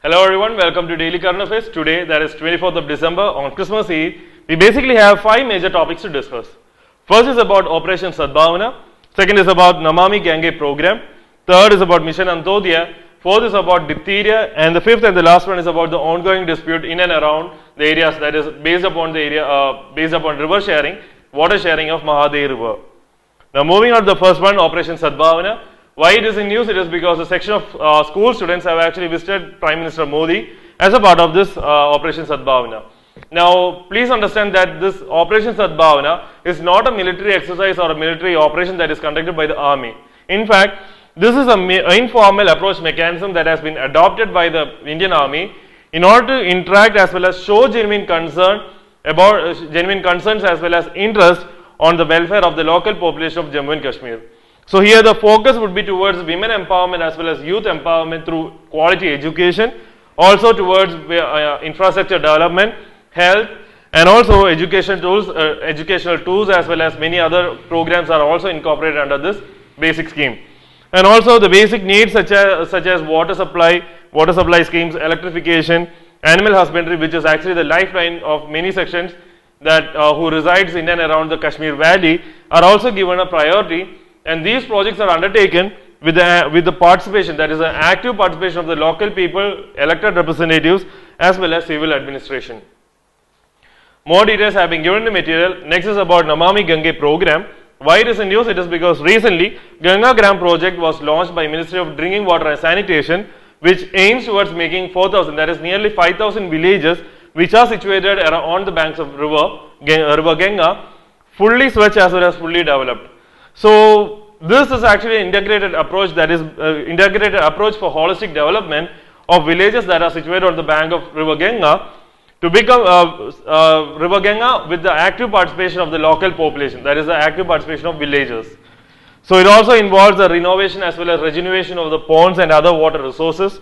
Hello everyone, welcome to Daily Current Affairs. Today, that is 24th of December on Christmas Eve, we basically have 5 major topics to discuss. First is about Operation Sadbhavana, second is about Namami Gange program, third is about Mission Antodya, fourth is about Diphtheria, and the fifth and the last one is about the ongoing dispute in and around the areas, that is based upon the area, based upon river sharing, water sharing of Mahavaram river. Now moving on to the first one, Operation Sadbhavana. Why it is in news? It is because a section of school students have actually visited Prime Minister Modi as a part of this Operation Sadbhavana. Now, please understand that this Operation Sadbhavana is not a military exercise or a military operation that is conducted by the army. In fact, this is an informal approach mechanism that has been adopted by the Indian Army in order to interact as well as show genuine concerns as well as interest on the welfare of the local population of Jammu and Kashmir. So here the focus would be towards women empowerment as well as youth empowerment through quality education, also towards infrastructure development, health, and also educational tools as well as many other programs are also incorporated under this basic scheme. And also the basic needs such as water supply schemes, electrification, animal husbandry, which is actually the lifeline of many sections that who resides in and around the Kashmir Valley, are also given a priority. And these projects are undertaken with the participation, that is an active participation of the local people, elected representatives as well as civil administration. More details have been given in the material. Next is about Namami Gange program. Why it is in news? It is because recently Ganga Gram project was launched by Ministry of Drinking Water and Sanitation, which aims towards making 4,000, that is nearly 5,000 villages which are situated on the banks of river Ganga, fully switched as well as fully developed. So this is actually an integrated approach, that is integrated approach for holistic development of villages that are situated on the bank of river Ganga to become river Ganga with the active participation of the local population, that is the active participation of villagers. So it also involves the renovation as well as regeneration of the ponds and other water resources,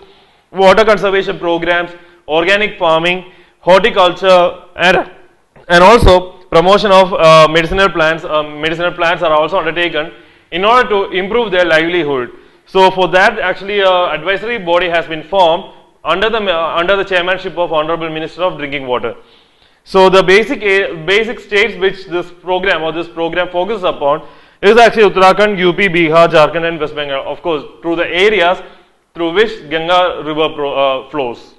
water conservation programs, organic farming, horticulture, and also promotion of medicinal plants. Medicinal plants are also undertaken in order to improve their livelihood. So for that, actually advisory body has been formed under the chairmanship of Honorable Minister of Drinking Water. So the basic states which this program focuses upon is actually Uttarakhand, UP, Bihar, Jharkhand and West Bengal, of course through the areas through which Ganga river flows.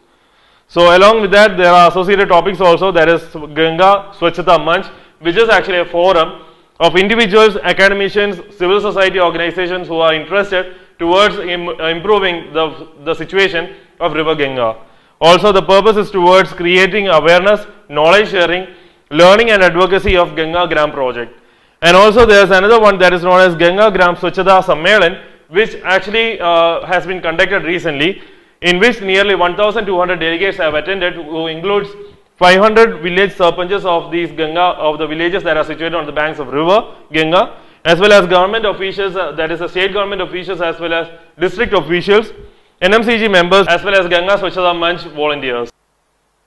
So along with that, there are associated topics also, that is Ganga Swachhata Manch, which is actually a forum of individuals, academicians, civil society organizations who are interested towards improving the situation of river Ganga. Also the purpose is towards creating awareness, knowledge sharing, learning and advocacy of Ganga Gram project. And also there is another one that is known as Ganga Gram Swachhata Sammelan, which actually has been conducted recently, in which nearly 1,200 delegates have attended, who includes 500 village sarpanches of the villages that are situated on the banks of river Ganga, as well as government officials, that is the state government officials as well as district officials, NMCG members as well as Ganga Swachhata Manch volunteers.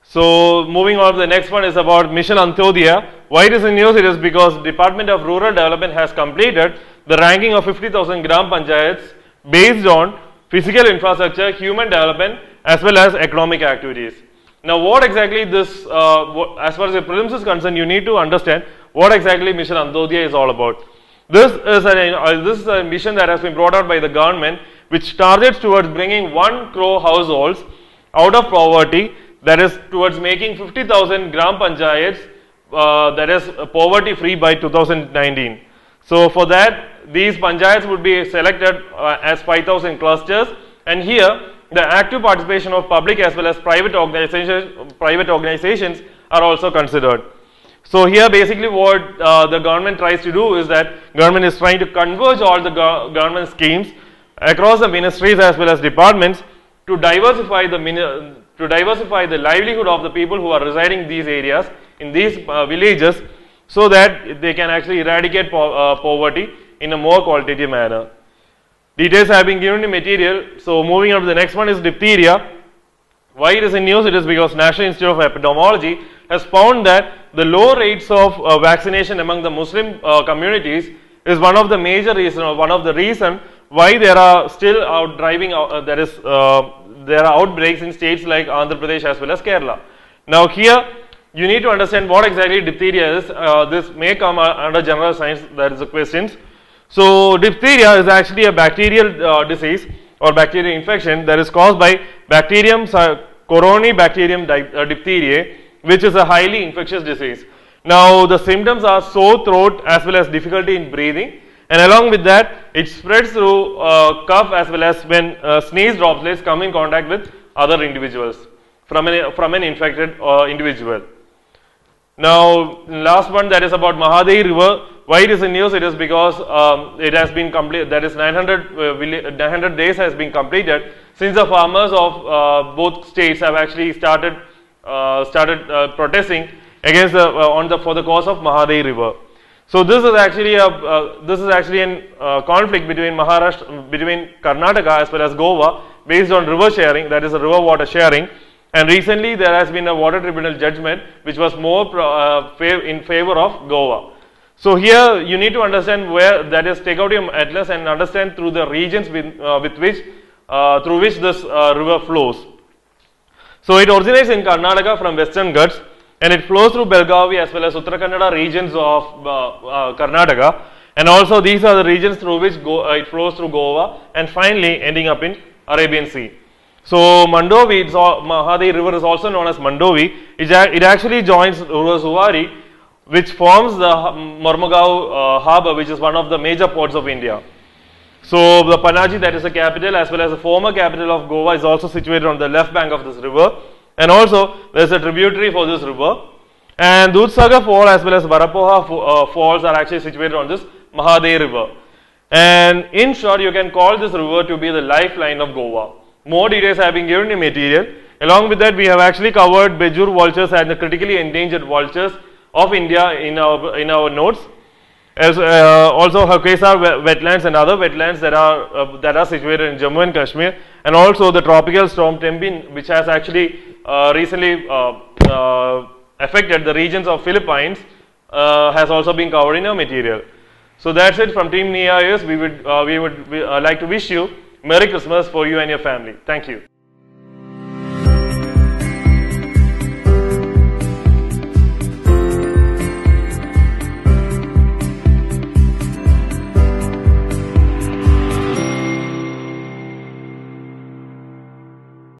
So moving on to the next one is about Mission Antodya. Why it is in news? It is because Department of Rural Development has completed the ranking of 50,000 Gram Panchayats based on physical infrastructure, human development as well as economic activities. Now what exactly this, as far as the prelims is concerned, you need to understand what exactly Mission Antodya is all about. This is a mission that has been brought out by the government, which targets towards bringing 1 crore households out of poverty, that is towards making 50,000 Gram Panchayats that is poverty free by 2019. So for that, these panchayats would be selected as 5,000 clusters, and here the active participation of public as well as private organizations are also considered. So here basically what the government tries to do is that government is trying to converge all the government schemes across the ministries as well as departments to diversify the livelihood of the people who are residing in these areas, in these villages, so that they can actually eradicate poverty in a more qualitative manner. Details have been given in material. So moving on to the next one is Diphtheria. Why it is in news? It is because National Institute of Epidemiology has found that the low rates of vaccination among the Muslim communities is one of the major reasons, or one of the reasons why there are still there are outbreaks in states like Andhra Pradesh as well as Kerala. Now here you need to understand what exactly diphtheria is. This may come under general science, that is the questions. So diphtheria is actually a bacterial disease or bacterial infection that is caused by Bacterium Corynebacterium diphtheriae, which is a highly infectious disease. Now the symptoms are sore throat as well as difficulty in breathing, and along with that it spreads through cough as well as when sneeze droplets come in contact with other individuals from an infected individual. Now last one, that is about Mahadayi River. Why it is in news? It is because it has been complete, that is 900 days has been completed since the farmers of both states have actually started protesting against for the cause of Mahadayi River. So this is actually a conflict between Karnataka as well as Goa based on river sharing, that is a river water sharing. And recently there has been a water tribunal judgment which was more in favor of Goa. So here you need to understand where, that is, take out your atlas and understand through the regions through which this river flows. So it originates in Karnataka from Western Ghats, and it flows through Belgavi as well as Uttara Kannada regions of Karnataka, and also these are the regions through which it flows through Goa and finally ending up in Arabian Sea. So Mandovi, Mahadayi River is also known as Mandovi. It actually joins River Zuari, which forms the Mormugao harbour, which is one of the major ports of India. So the Panaji, that is the capital as well as the former capital of Goa, is also situated on the left bank of this river, and also there is a tributary for this river, and Dudhsagar Fall as well as Varapoha falls are actually situated on this Mahadayi River. And in short, you can call this river to be the lifeline of Goa. More details have been given in material. Along with that, we have actually covered Bejur vultures and the critically endangered vultures of India in our notes, as also Hakesar wetlands and other wetlands that are situated in Jammu and Kashmir, and also the tropical storm Tempin, which has actually recently affected the regions of Philippines, has also been covered in our material. So that's it from Team IAS. We would like to wish you Merry Christmas for you and your family. Thank you.